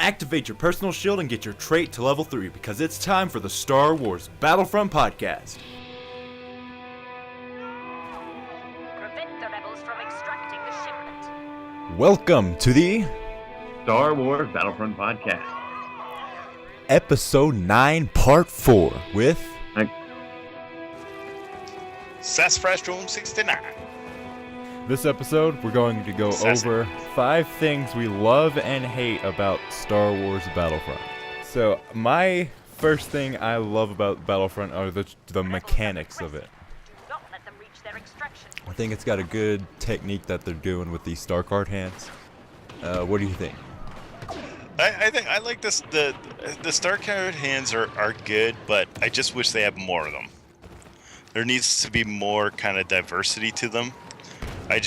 activate your personal shield and get your trait to level 3 because it's time for the Star Wars Battlefront podcast. Prevent the rebels from extracting the shipment. Welcome to the Star Wars Battlefront podcast. Episode 9, Part 4 with Sassafras Room 69. This episode, we're going to go over 5 things we love and hate about Star Wars Battlefront. So, my first thing I love about Battlefront are the mechanics of it. Do not let them reach their extraction. I think it's got a good technique that they're doing with these star card hands. What do you think? I think I like this. The star card hands are good, but I just wish they had more of them. There needs to be more kind of diversity to them. I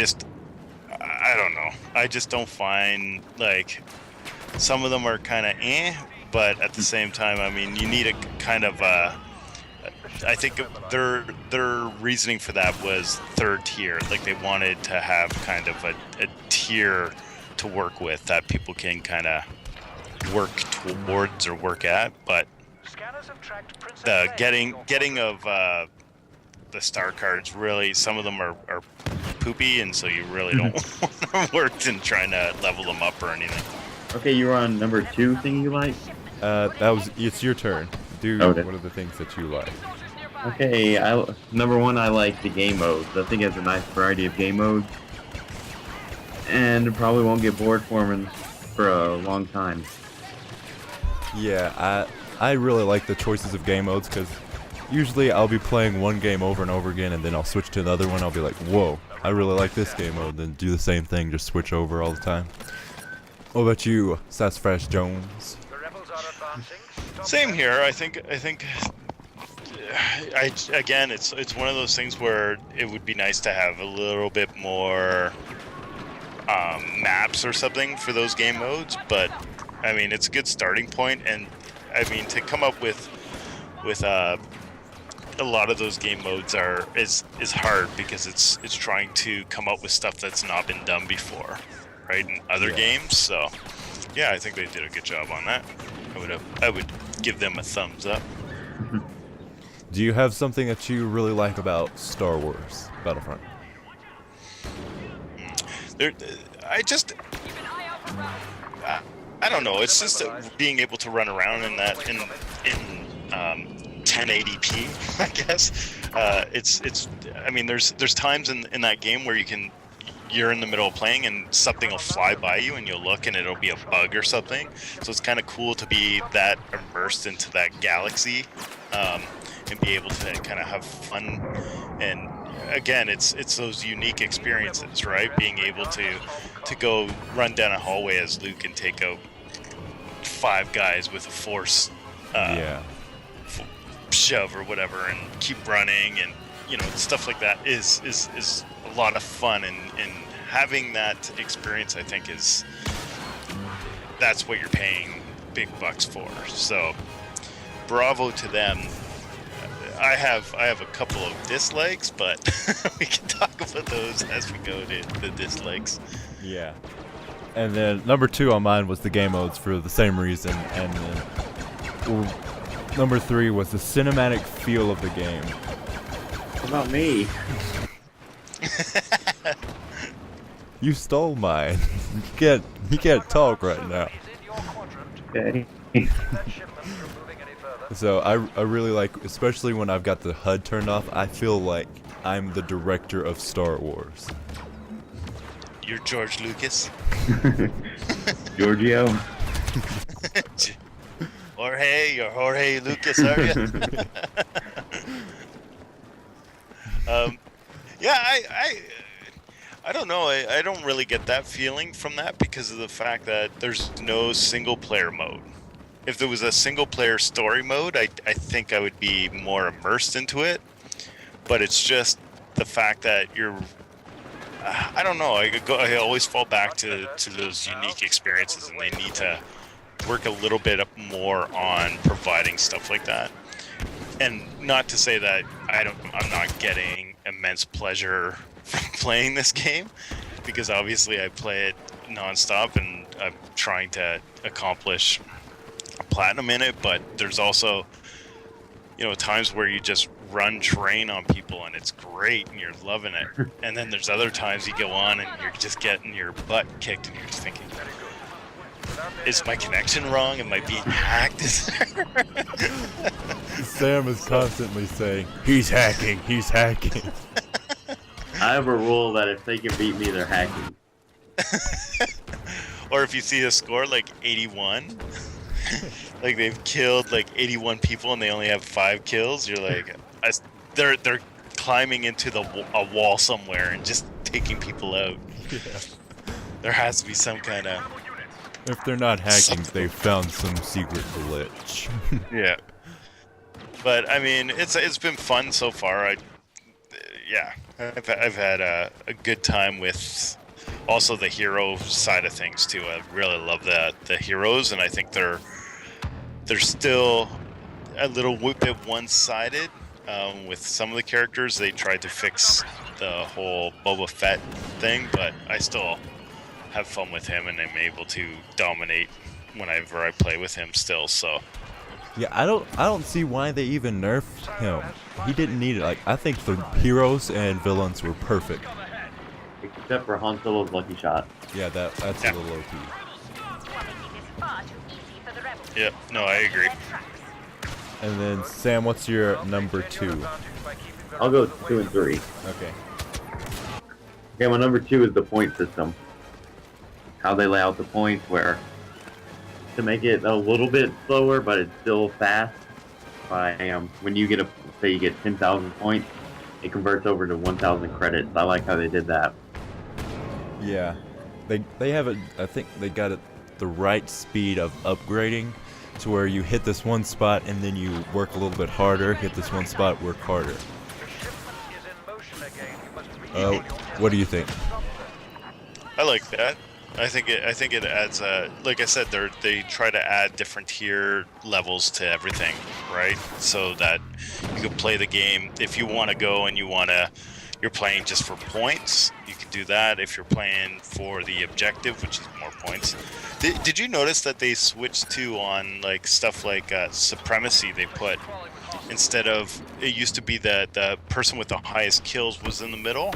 don't know. I just don't find, like, some of them are kind of but at the same time, I mean, you need a kind of I think their reasoning for that was third tier. Like, they wanted to have kind of a tier to work with that people can kind of work towards or work at, but the getting of the star cards, really, some of them are poopy, and so you really don't want to work in trying to level them up or anything. Okay, you're on number 2 thing you like? It's your turn. Do Okay. What are the things that you like? Okay, number 1, I like the game modes. I think it has a nice variety of game modes. And probably won't get bored for a long time. Yeah, I really like the choices of game modes because usually I'll be playing one game over and over again and then I'll switch to another one. I'll be like, whoa, I really like this game mode. Then do the same thing, just switch over all the time. What about you, Sassafras Jones? Same here. I think again, it's one of those things where it would be nice to have a little bit more maps or something for those game modes, but I mean, it's a good starting point, and I mean, to come up with a lot of those game modes is hard because it's trying to come up with stuff that's not been done before, right, in other games. So yeah, I think they did a good job on that. I would give them a thumbs up. Do you have something that you really like about Star Wars Battlefront? I don't know. It's just being able to run around in that in 1080p. I guess it's. I mean, there's times in that game where you're in the middle of playing and something will fly by you and you'll look and it'll be a bug or something. So it's kind of cool to be that immersed into that galaxy and be able to kind of have fun. And again, it's those unique experiences, right? Being able to go run down a hallway as Luke and take out 5 guys with a force shove or whatever, and keep running, and stuff like that is a lot of fun, and having that experience, I think, that's what you're paying big bucks for. So bravo to them. I have a couple of dislikes, but we can talk about those as we go to the dislikes. Yeah. And then number 2 on mine was the game modes for the same reason, and then number 3 was the cinematic feel of the game. What about me? You stole mine. You can't talk right now. Okay. So I really like, especially when I've got the HUD turned off, I feel like I'm the director of Star Wars. You're George Lucas. Giorgio. You're Jorge Lucas, are you? Yeah, I don't know. I don't really get that feeling from that because of the fact that there's no single player mode. If there was a single player story mode, I think I would be more immersed into it. But it's just the fact that I don't know. I always fall back to those unique experiences, and they need to work a little bit more on providing stuff like that. And not to say that I'm not getting immense pleasure from playing this game, because obviously I play it nonstop, and I'm trying to accomplish platinum in it, but there's also, you know, times where you just run train on people and it's great and you're loving it. And then there's other times you go on and you're just getting your butt kicked and you're just thinking, is my connection wrong? Am I being hacked? Sam is constantly saying, he's hacking, he's hacking. I have a rule that if they can beat me, they're hacking. Or if you see a score like 81, like they've killed like 81 people and they only have 5 kills, you're like, they're climbing into a wall somewhere and just taking people out. Yeah. There has to be some kind of... If they're not hacking, they found some secret glitch. Yeah. But I mean, it's been fun so far. I've had a good time with also the hero side of things too. I really love the heroes, and I think they're still a little bit one-sided with some of the characters. They tried to fix the whole Boba Fett thing, but I still have fun with him, and I'm able to dominate whenever I play with him still. So Yeah, I don't see why they even nerfed him. He didn't need it. Like, I think the heroes and villains were perfect. Except for Han Solo's lucky shot. Yeah, that's Yeah. a little OP. yeah, no, I agree. And then Sam, what's your number 2? I'll go 2 and 3. Okay. Okay, my number 2 is the point system. How they lay out the points, where to make it a little bit slower, but it's still fast. When you get say you get 10,000 points, it converts over to 1,000 credits. I like how they did that. Yeah, they have it. I think they got it the right speed of upgrading, to where you hit this one spot and then you work a little bit harder. Hit this one spot, work harder. What do you think? I like that. I think it adds like I said, they try to add different tier levels to everything, right? So that you can play the game if you want to go and you're playing just for points, you can do that. If you're playing for the objective, which is more points. Did you notice that they switched to on like stuff like supremacy? They put, instead of, it used to be that the person with the highest kills was in the middle.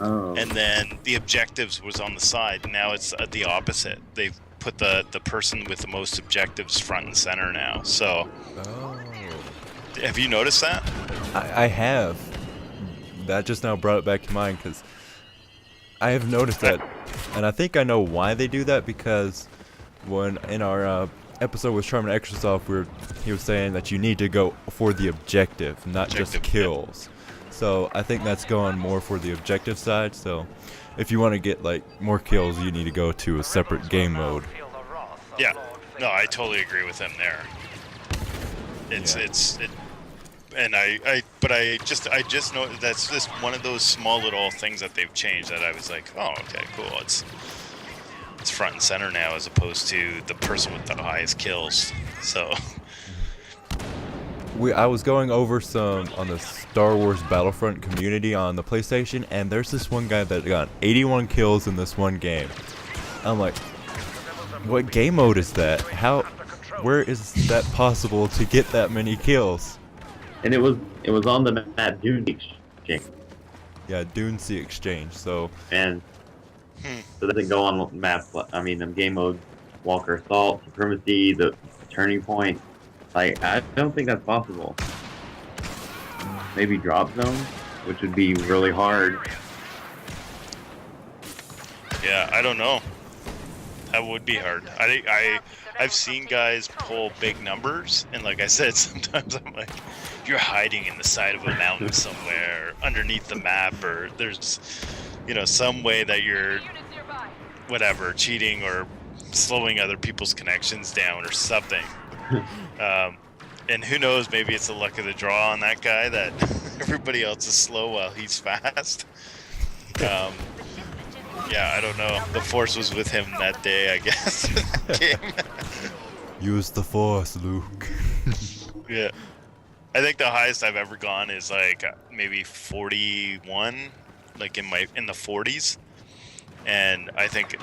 Oh. And then the objectives was on the side. Now it's the opposite. They've put the person with the most objectives front and center now. So, have you noticed that? I have. That just now brought it back to mind, because I have noticed that, and I think I know why they do that, because when in our episode with Charmin Extrasoft, he was saying that you need to go for the objective, not just kills. So I think that's going more for the objective side. So if you want to get like more kills, you need to go to a separate game mode. Yeah, no, I totally agree with them there. And I just know that's just one of those small little things that they've changed that I was like, oh, okay, cool. It's front and center now as opposed to the person with the highest kills. So I was going over some on the Star Wars Battlefront community on the PlayStation, and there's this one guy that got 81 kills in this one game. I'm like, what game mode is that? Where is that possible to get that many kills? And it was on the map Dune Exchange. Yeah, Dune Sea Exchange. So And so doesn't go on maps. I mean, the game mode, Walker Assault, Supremacy, the Turning Point. Like, I don't think that's possible. Maybe Drop Zone, which would be really hard. yeah, I don't know. That would be hard. I've seen guys pull big numbers, and like I said, sometimes I'm like, if you're hiding in the side of a mountain somewhere, underneath the map, or there's, some way that you're, whatever, cheating or slowing other people's connections down or something. And who knows, maybe it's the luck of the draw on that guy that everybody else is slow while he's fast. Yeah, I don't know. The Force was with him that day, I guess. use the Force, Luke. Yeah. I think the highest I've ever gone is like maybe 41, like in the 40s. and I think,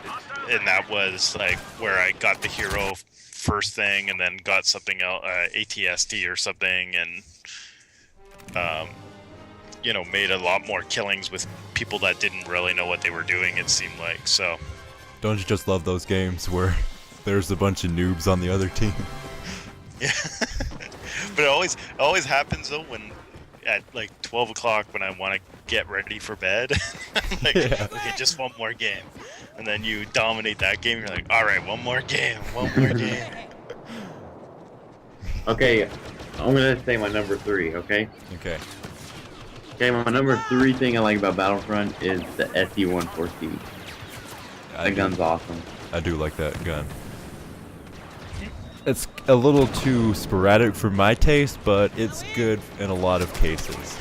and that was like where I got the hero first thing, and then got something else, ATST or something, and you know, made a lot more killings with people that didn't really know what they were doing. It seemed like so. Don't you just love those games where there's a bunch of noobs on the other team? Yeah, but it always happens though when at like 12 o'clock when I want to get ready for bed. Like, Yeah. okay, just one more game, and then you dominate that game. You're like, all right, one more game, one more game. Okay, I'm gonna say my number 3. Okay. Okay. Okay, my number 3 thing I like about Battlefront is the SE-114. That gun's awesome. I do like that gun. It's a little too sporadic for my taste, but it's good in a lot of cases.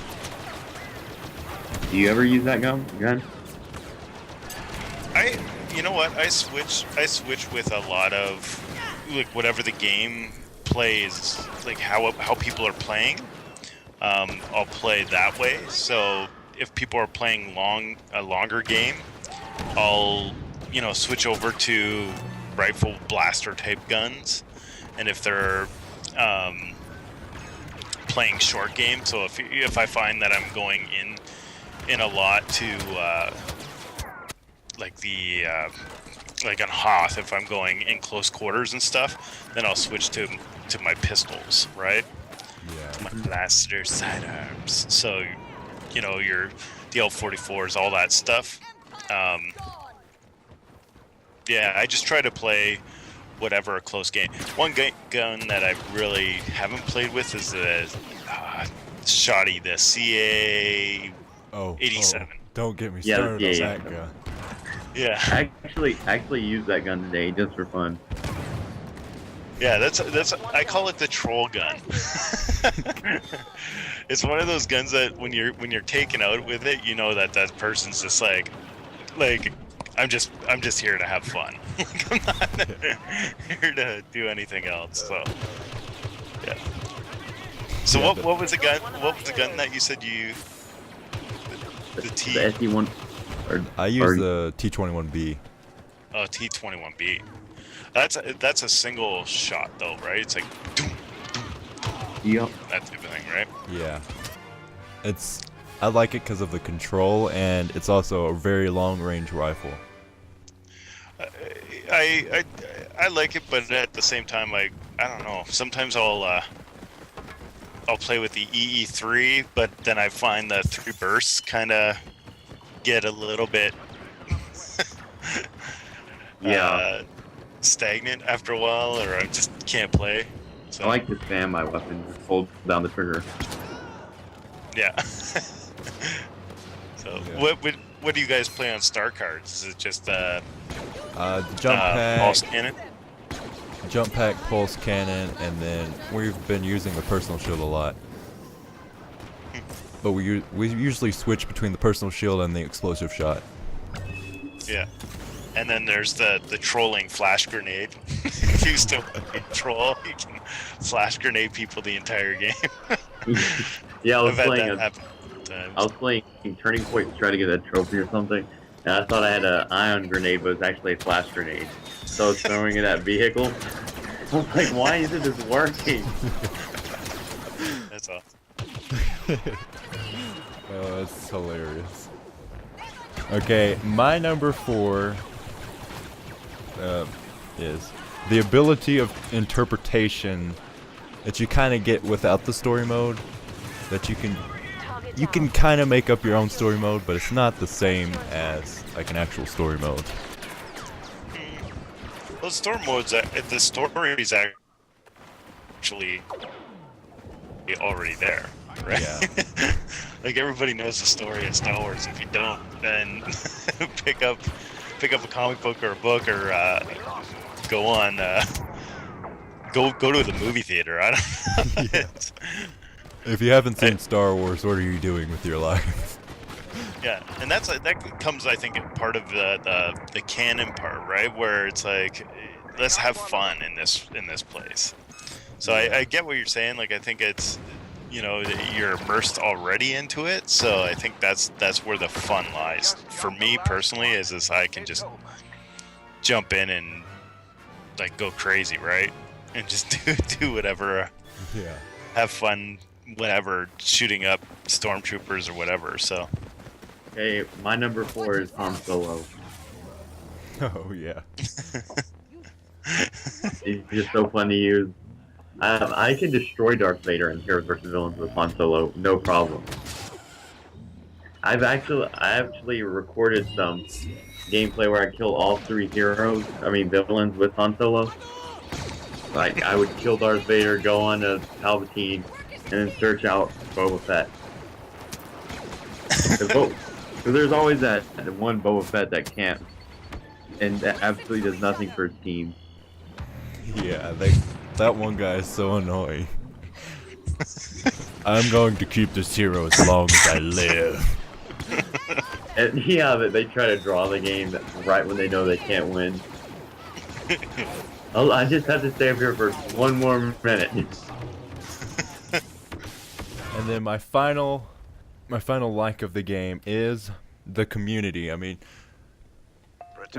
Do you ever use that gun? You know what? I switch with a lot of like whatever the game plays, like how people are playing. I'll play that way. So if people are playing a longer game, I'll switch over to rifle blaster type guns. And if they're playing short game, so if I find that I'm going in a lot to like on Hoth, if I'm going in close quarters and stuff, then I'll switch to my pistols, right? Yeah. My blaster sidearms. So, your DL44s, all that stuff. Yeah, I just try to play whatever a close game. One gun that I really haven't played with is the shoddy, the CA 87. Don't get me Yeah, started on yeah. that gun. Yeah, I actually used that gun today just for fun. yeah. That's I call it the troll gun. It's one of those guns that when you're taken out with it, you know that person's just like I'm just here to have fun. Like, I'm not here to do anything else. So yeah. So Yeah, what was the gun? What was the gun that you said you? The T. The SE-1. I use the T21B. Oh, T21B. That's a single shot though, right? It's like doom, Yep. that type of thing, right? Yeah. I like it because of the control, and it's also a very long-range rifle. I like it, but at the same time, I don't know. Sometimes I'll play with the EE3, but then I find the 3 bursts kind of get a little bit stagnant after a while, or I just can't play. So I like to spam my weapon, just hold down the trigger. yeah. So Yeah. what do you guys play on star cards? Is it just The jump pack, pulse cannon? jump pack, pulse cannon, and then we've been using the personal shield a lot. But we usually switch between the personal shield and the explosive shot. Yeah. And then there's the trolling flash grenade. If you still troll, you can flash grenade people the entire game. Yeah, I was I've had playing that happen times. I was playing Turning Point to try to get a trophy or something, and I thought I had an ion grenade, but it was actually a flash grenade. So I was throwing it at vehicle. I was like, why isn't this working? That's awesome. Oh, that's hilarious. Okay, my number 4 is the ability of interpretation that you kind of get without the story mode. That you can kind of make up your own story mode, but it's not the same as like an actual story mode. Well, the story modes, the story is actually already there, right? Yeah. Like everybody knows the story of Star Wars. If you don't, then pick up a comic book or a book, or go on go to the movie theater. I don't know. If you haven't seen Star Wars, what are you doing with your life? Yeah, and that comes, I think, part of the canon part, right? Where it's like, let's have fun in this place. So I get what you're saying. Like, I think it's you're immersed already into it. So I think that's where the fun lies. For me personally, is I can just jump in and like go crazy, right? And just do whatever. Yeah. Have fun, whatever, shooting up stormtroopers or whatever. So. Okay, my number 4 is Han Solo. Oh yeah. He's just so fun to use. I can destroy Darth Vader in Heroes vs. Villains with Han Solo, no problem. I actually recorded some gameplay where I kill all 3 villains with Han Solo. Like, I would kill Darth Vader, go on to Palpatine, and then search out Boba Fett. Because there's always that one Boba Fett that can't, and that absolutely does nothing for his team. Yeah, that one guy is so annoying. I'm going to keep this hero as long as I live. And yeah, they try to draw the game right when they know they can't win. I just have to stay up here for one more minute. And then my final like of the game is the community. I mean,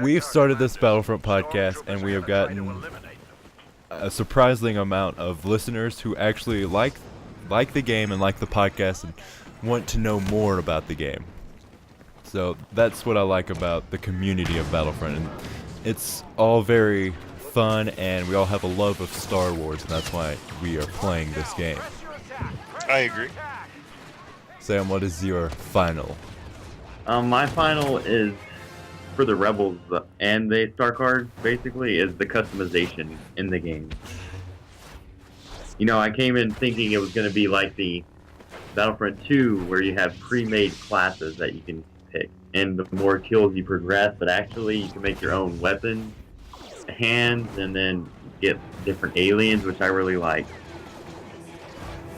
we've started this Battlefront podcast, and we have gotten a surprising amount of listeners who actually like the game and like the podcast and want to know more about the game. So that's what I like about the community of Battlefront. And it's all very fun, and we all have a love of Star Wars, and that's why we are playing this game. I agree. Sam, what is your final? My final is for the Rebels and the Star Cards, basically, is the customization in the game. I came in thinking it was going to be like the Battlefront 2, where you have pre-made classes that you can pick, and the more kills you progress, but actually you can make your own weapons, hands, and then get different aliens, which I really like.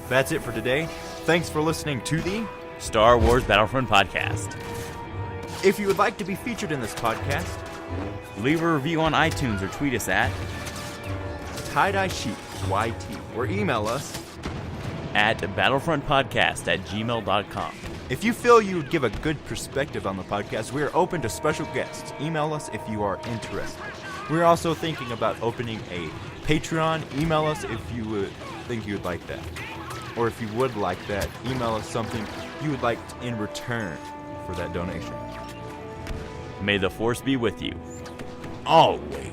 That's it for today. Thanks for listening to the Star Wars Battlefront podcast. If you would like to be featured in this podcast, leave a review on iTunes or tweet us at TyeDyeSheepYT or email us at battlefrontpodcast@gmail.com. If you feel you would give a good perspective on the podcast, we are open to special guests. Email us if you are interested. We're also thinking about opening a Patreon. Email us if you would think you would like that. Or if you would like that, email us something you would like in return for that donation. May the Force be with you. Always.